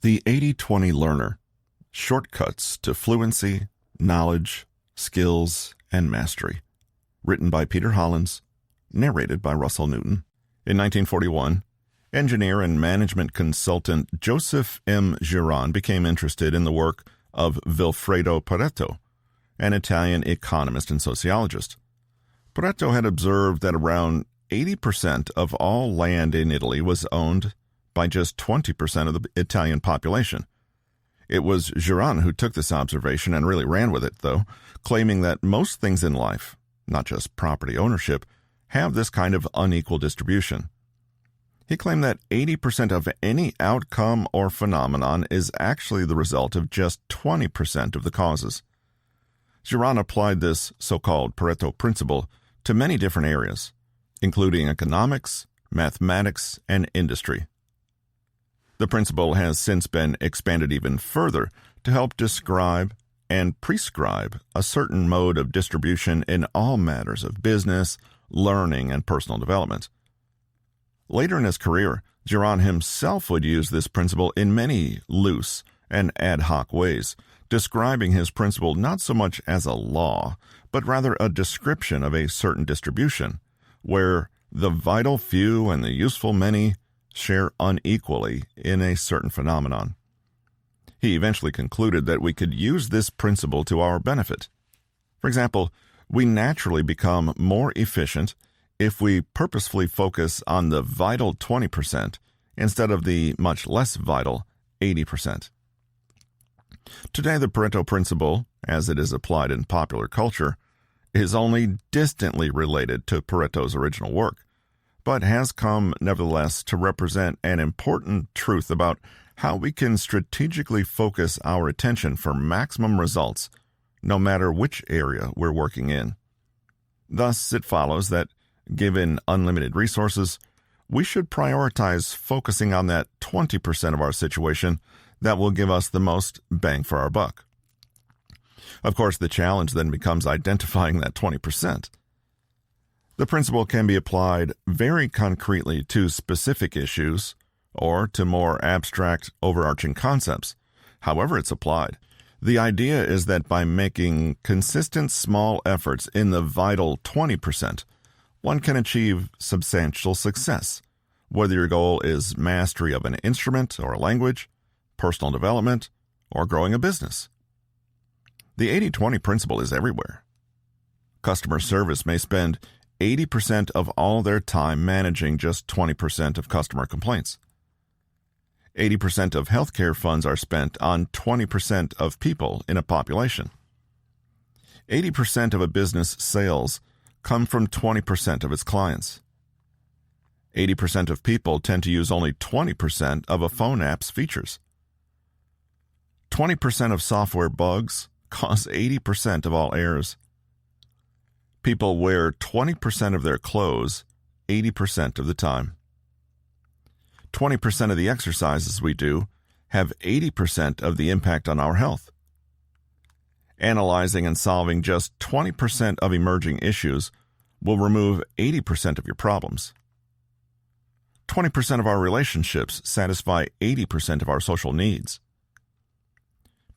The 80-20 Learner, Shortcuts to Fluency, Knowledge, Skills, and Mastery. Written by Peter Hollins, narrated by Russell Newton. In 1941, engineer and management consultant Joseph M. Giron became interested in the work of Vilfredo Pareto, an Italian economist and sociologist. Pareto had observed that around 80% of all land in Italy was owned by just 20% of the Italian population. It was Giron who took this observation and really ran with it, though, claiming that most things in life, not just property ownership, have this kind of unequal distribution. He claimed that 80% of any outcome or phenomenon is actually the result of just 20% of the causes. Giron applied this so-called Pareto principle to many different areas, including economics, mathematics, and industry. The principle has since been expanded even further to help describe and prescribe a certain mode of distribution in all matters of business, learning, and personal development. Later in his career, Giron himself would use this principle in many loose and ad hoc ways, describing his principle not so much as a law, but rather a description of a certain distribution, where the vital few and the useful many share unequally in a certain phenomenon. He eventually concluded that we could use this principle to our benefit. For example, we naturally become more efficient if we purposefully focus on the vital 20% instead of the much less vital 80%. Today, the Pareto principle, as it is applied in popular culture, is only distantly related to Pareto's original work, but has come nevertheless to represent an important truth about how we can strategically focus our attention for maximum results, no matter which area we're working in. Thus, it follows that, given unlimited resources, we should prioritize focusing on that 20% of our situation that will give us the most bang for our buck. Of course, the challenge then becomes identifying that 20%. The principle can be applied very concretely to specific issues or to more abstract, overarching concepts. However it's applied, the idea is that by making consistent small efforts in the vital 20%, one can achieve substantial success, whether your goal is mastery of an instrument or a language, personal development, or growing a business. The 80-20 principle is everywhere. Customer service may spend 80% of all their time managing just 20% of customer complaints. 80% of healthcare funds are spent on 20% of people in a population. 80% of a business sales come from 20% of its clients. 80% of people tend to use only 20% of a phone app's features. 20% of software bugs cause 80% of all errors. People wear 20% of their clothes 80% of the time. 20% of the exercises we do have 80% of the impact on our health. Analyzing and solving just 20% of emerging issues will remove 80% of your problems. 20% of our relationships satisfy 80% of our social needs.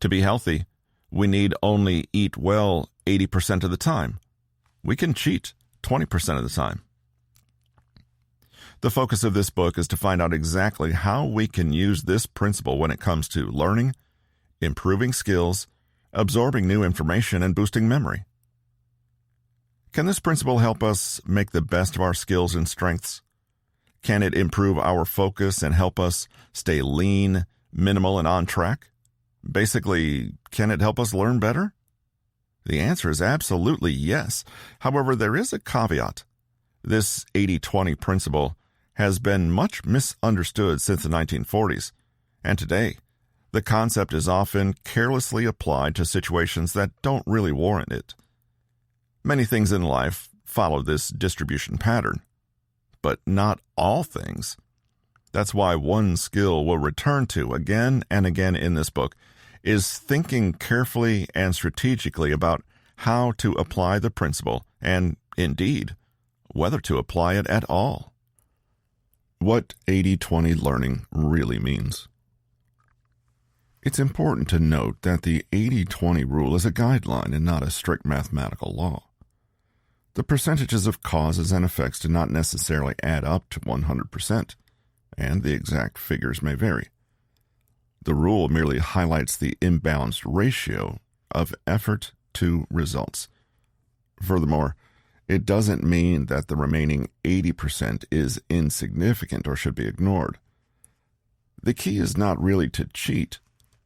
To be healthy, we need only eat well 80% of the time. We can cheat 20% of the time. The focus of this book is to find out exactly how we can use this principle when it comes to learning, improving skills, absorbing new information, and boosting memory. Can this principle help us make the best of our skills and strengths? Can it improve our focus and help us stay lean, minimal, and on track? Basically, can it help us learn better? The answer is absolutely yes. However, there is a caveat. This 80-20 principle has been much misunderstood since the 1940s, and today, the concept is often carelessly applied to situations that don't really warrant it. Many things in life follow this distribution pattern, but not all things. That's why one skill we'll return to again and again in this book is thinking carefully and strategically about how to apply the principle and, indeed, whether to apply it at all. What 80-20 learning really means. It's important to note that the 80-20 rule is a guideline and not a strict mathematical law. The percentages of causes and effects do not necessarily add up to 100%, and the exact figures may vary. The rule merely highlights the imbalanced ratio of effort to results. Furthermore, it doesn't mean that the remaining 80% is insignificant or should be ignored. The key is not really to cheat,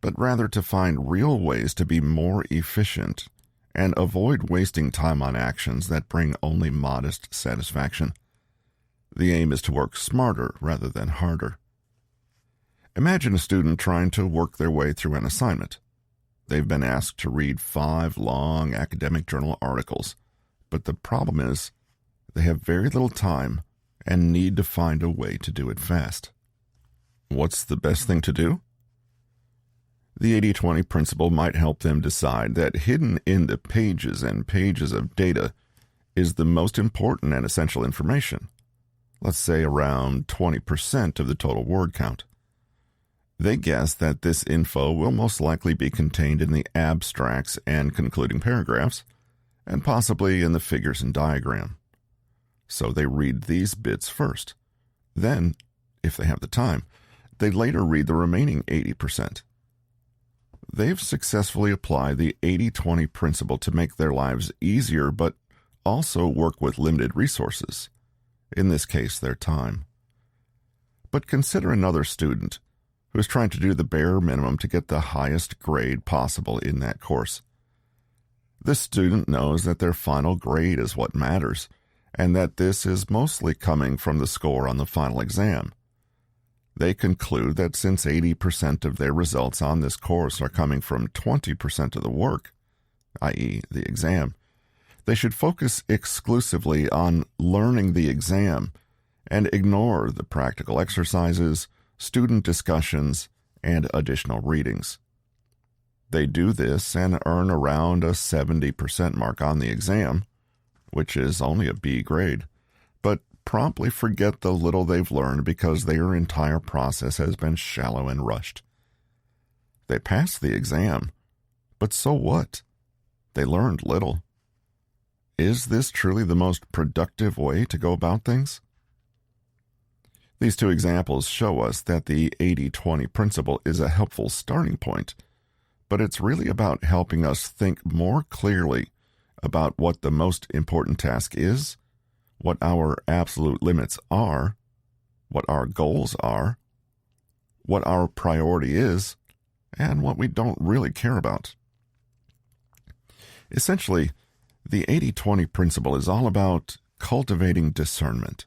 but rather to find real ways to be more efficient and avoid wasting time on actions that bring only modest satisfaction. The aim is to work smarter rather than harder. Imagine a student trying to work their way through an assignment. They've been asked to read 5 long academic journal articles, but the problem is they have very little time and need to find a way to do it fast. What's the best thing to do? The 80-20 principle might help them decide that hidden in the pages and pages of data is the most important and essential information, let's say around 20% of the total word count. They guess that this info will most likely be contained in the abstracts and concluding paragraphs, and possibly in the figures and diagram. So they read these bits first. Then, if they have the time, they later read the remaining 80%. They've successfully applied the 80-20 principle to make their lives easier, but also work with limited resources, in this case, their time. But consider another student who is trying to do the bare minimum to get the highest grade possible in that course. This student knows that their final grade is what matters, and that this is mostly coming from the score on the final exam. They conclude that since 80% of their results on this course are coming from 20% of the work, i.e., the exam, they should focus exclusively on learning the exam and ignore the practical exercises, student discussions, and additional readings. They do this and earn around a 70% mark on the exam, which is only a B grade, but promptly forget the little they've learned because their entire process has been shallow and rushed. They passed the exam, but so what? They learned little. Is this truly the most productive way to go about things? These two examples show us that the 80-20 principle is a helpful starting point, but it's really about helping us think more clearly about what the most important task is, what our absolute limits are, what our goals are, what our priority is, and what we don't really care about. Essentially, the 80-20 principle is all about cultivating discernment.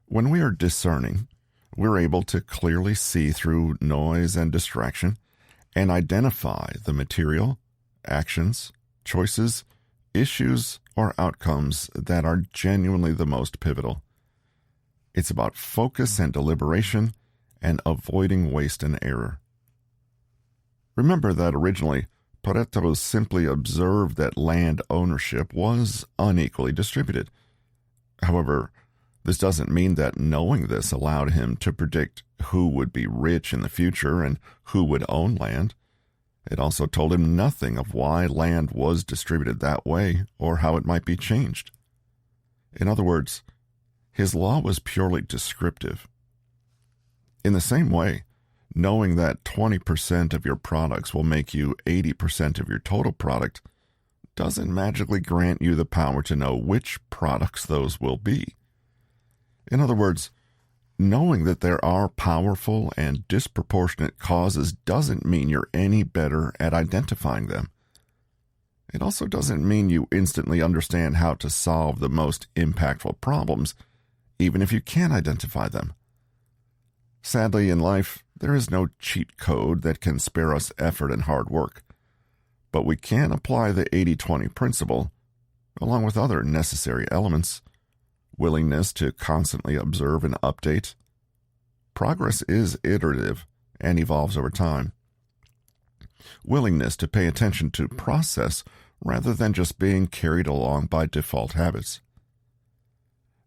When we are discerning, we're able to clearly see through noise and distraction and identify the material, actions, choices, issues, or outcomes that are genuinely the most pivotal. It's about focus and deliberation and avoiding waste and error. Remember that originally, Pareto simply observed that land ownership was unequally distributed. However, this doesn't mean that knowing this allowed him to predict who would be rich in the future and who would own land. It also told him nothing of why land was distributed that way or how it might be changed. In other words, his law was purely descriptive. In the same way, knowing that 20% of your products will make you 80% of your total product doesn't magically grant you the power to know which products those will be. In other words, knowing that there are powerful and disproportionate causes doesn't mean you're any better at identifying them. It also doesn't mean you instantly understand how to solve the most impactful problems, even if you can identify them. Sadly, in life, there is no cheat code that can spare us effort and hard work, but we can apply the 80-20 principle, along with other necessary elements. Willingness to constantly observe and update. Progress is iterative and evolves over time. Willingness to pay attention to process rather than just being carried along by default habits.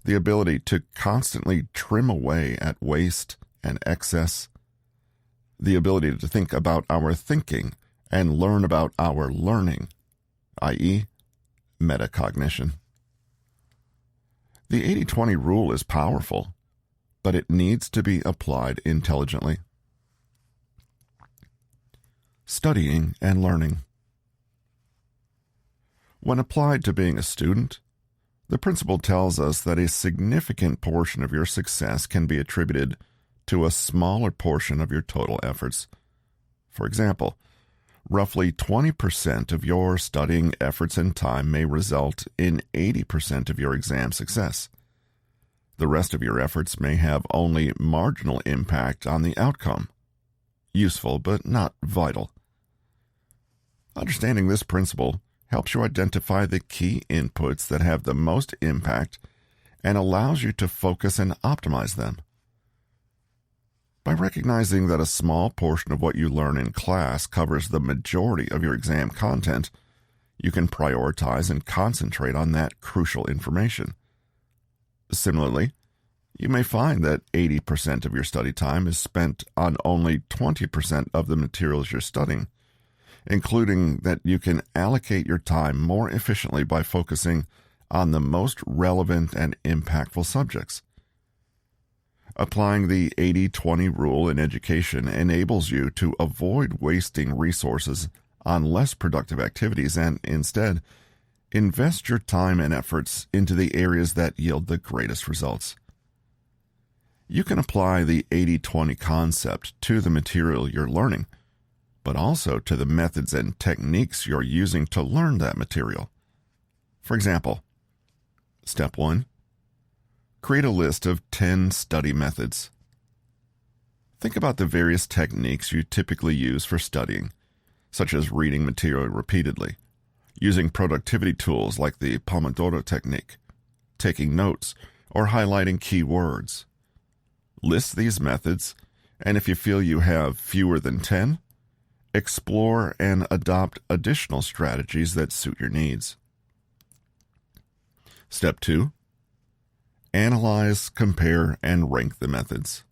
The ability to constantly trim away at waste and excess. the ability to think about our thinking and learn about our learning, i.e., metacognition. The 80-20 rule is powerful, but it needs to be applied intelligently. Studying and learning. When applied to being a student, the principle tells us that a significant portion of your success can be attributed to a smaller portion of your total efforts. For example, roughly 20% of your studying efforts and time may result in 80% of your exam success. The rest of your efforts may have only marginal impact on the outcome. Useful, but not vital. Understanding this principle helps you identify the key inputs that have the most impact and allows you to focus and optimize them. By recognizing that a small portion of what you learn in class covers the majority of your exam content, you can prioritize and concentrate on that crucial information. Similarly, you may find that 80% of your study time is spent on only 20% of the materials you're studying, including that you can allocate your time more efficiently by focusing on the most relevant and impactful subjects. Applying the 80-20 rule in education enables you to avoid wasting resources on less productive activities and, instead, invest your time and efforts into the areas that yield the greatest results. You can apply the 80-20 concept to the material you're learning, but also to the methods and techniques you're using to learn that material. For example, Step 1. Create a list of 10 study methods. Think about the various techniques you typically use for studying, such as reading material repeatedly, using productivity tools like the Pomodoro technique, taking notes, or highlighting key words. List these methods, and if you feel you have fewer than 10, explore and adopt additional strategies that suit your needs. Step 2. Analyze, compare, and rank the methods.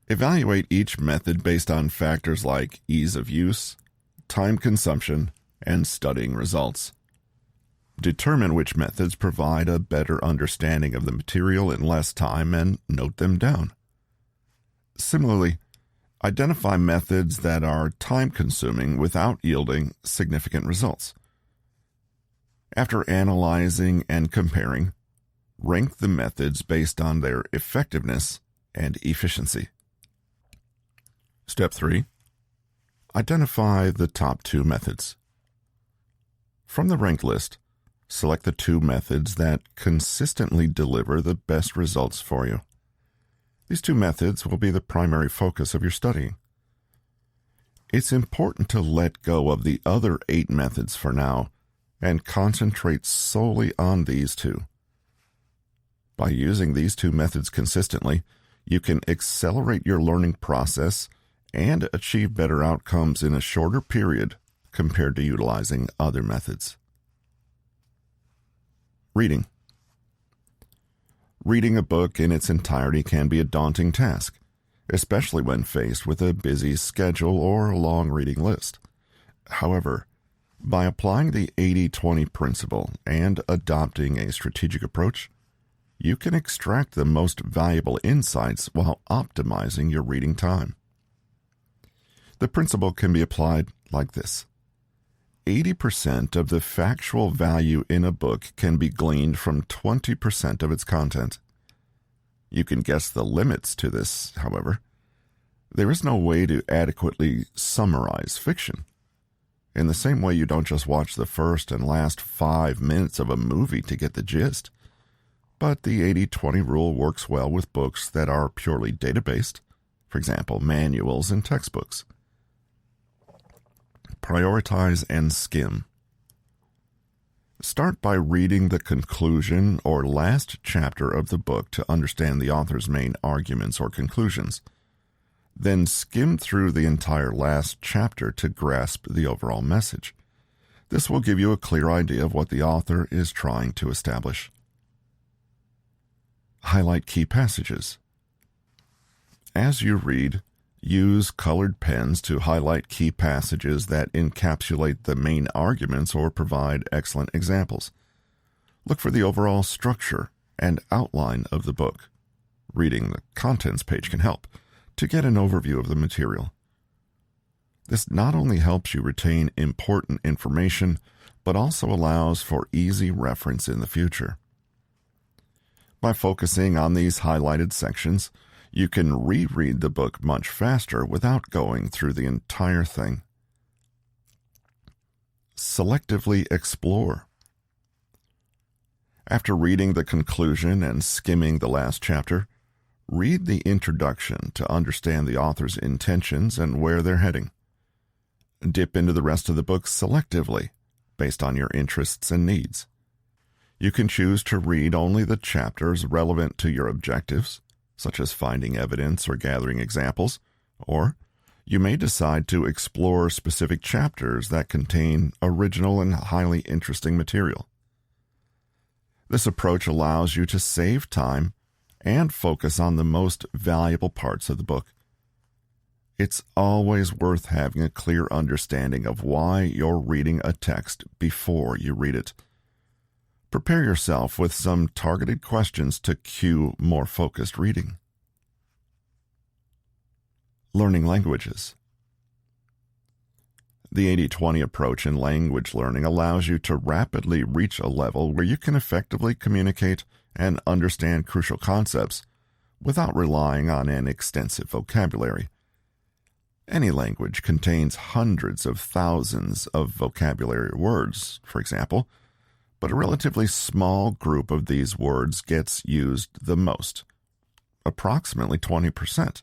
Evaluate each method based on factors like ease of use, time consumption, and studying results. Determine which methods provide a better understanding of the material in less time and note them down. Similarly, identify methods that are time-consuming without yielding significant results. After analyzing and comparing, rank the methods based on their effectiveness and efficiency. Step 3. Identify the top 2 methods. From the ranked list, select the 2 methods that consistently deliver the best results for you. These 2 methods will be the primary focus of your studying. It's important to let go of the other 8 methods for now and concentrate solely on these 2. By using these 2 methods consistently, you can accelerate your learning process and achieve better outcomes in a shorter period compared to utilizing other methods. Reading. Reading a book in its entirety can be a daunting task, especially when faced with a busy schedule or a long reading list. However, by applying the 80-20 principle and adopting a strategic approach, you can extract the most valuable insights while optimizing your reading time. The principle can be applied like this. 80% of the factual value in a book can be gleaned from 20% of its content. You can guess the limits to this, however. There is no way to adequately summarize fiction. In the same way you don't just watch the first and last 5 minutes of a movie to get the gist. But the 80-20 rule works well with books that are purely data-based, for example, manuals and textbooks. Prioritize and skim. Start by reading the conclusion or last chapter of the book to understand the author's main arguments or conclusions. Then skim through the entire last chapter to grasp the overall message. This will give you a clear idea of what the author is trying to establish. Highlight key passages. As you read, Use colored pens to highlight key passages that encapsulate the main arguments or provide excellent examples. Look for the overall structure and outline of the book. Reading the contents page can help to get an overview of the material. This not only helps you retain important information, but also allows for easy reference in the future. By focusing on these highlighted sections, you can reread the book much faster without going through the entire thing. Selectively explore. After reading the conclusion and skimming the last chapter, read the introduction to understand the author's intentions and where they're heading. Dip into the rest of the book selectively, based on your interests and needs. You can choose to read only the chapters relevant to your objectives, such as finding evidence or gathering examples, or you may decide to explore specific chapters that contain original and highly interesting material. This approach allows you to save time and focus on the most valuable parts of the book. It's always worth having a clear understanding of why you're reading a text before you read it. Prepare yourself with some targeted questions to cue more focused reading. Learning languages. The 80-20 approach in language learning allows you to rapidly reach a level where you can effectively communicate and understand crucial concepts without relying on an extensive vocabulary. Any language contains hundreds of thousands of vocabulary words, for example, but a relatively small group of these words gets used the most, approximately 20%.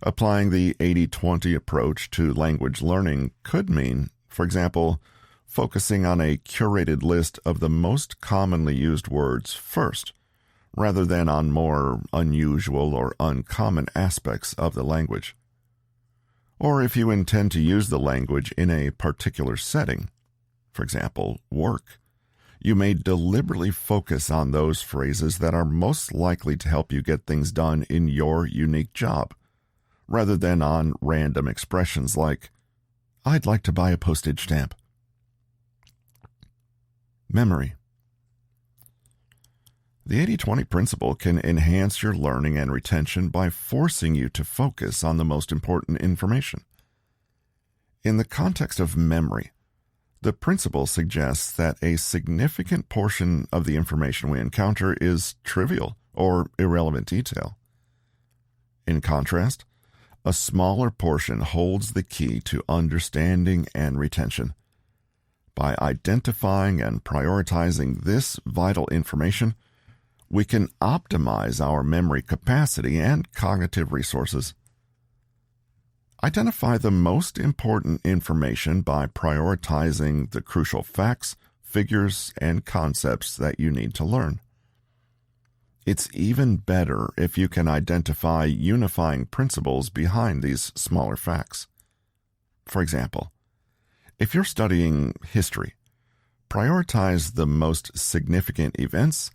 Applying the 80-20 approach to language learning could mean, for example, focusing on a curated list of the most commonly used words first, rather than on more unusual or uncommon aspects of the language. Or if you intend to use the language in a particular setting, for example, work, you may deliberately focus on those phrases that are most likely to help you get things done in your unique job, rather than on random expressions like, "I'd like to buy a postage stamp." Memory. The 80-20 principle can enhance your learning and retention by forcing you to focus on the most important information. In the context of memory, the principle suggests that a significant portion of the information we encounter is trivial or irrelevant detail. In contrast, a smaller portion holds the key to understanding and retention. By identifying and prioritizing this vital information, we can optimize our memory capacity and cognitive resources. Identify the most important information by prioritizing the crucial facts, figures, and concepts that you need to learn. It's even better if you can identify unifying principles behind these smaller facts. For example, if you're studying history, prioritize the most significant events,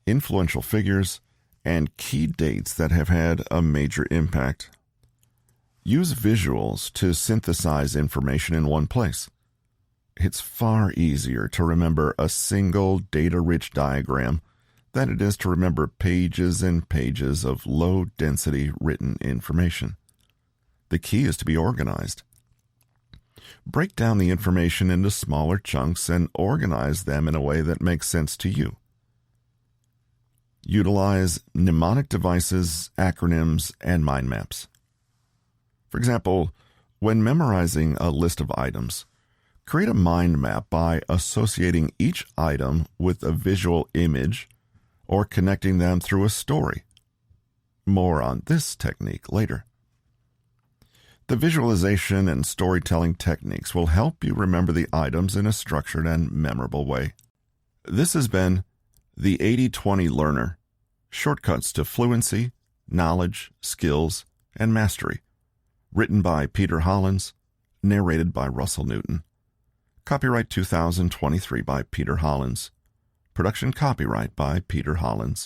influential figures, and key dates that have had a major impact. Use visuals to synthesize information in one place. It's far easier to remember a single data-rich diagram than it is to remember pages and pages of low-density written information. The key is to be organized. Break down the information into smaller chunks and organize them in a way that makes sense to you. Utilize mnemonic devices, acronyms, and mind maps. For example, when memorizing a list of items, create a mind map by associating each item with a visual image or connecting them through a story. More on this technique later. The visualization and storytelling techniques will help you remember the items in a structured and memorable way. This has been the 80-20 Learner, Shortcuts to Fluency, Knowledge, Skills, and Mastery, written by Peter Hollins, narrated by Russell Newton. Copyright 2023 by Peter Hollins. Production copyright by Peter Hollins.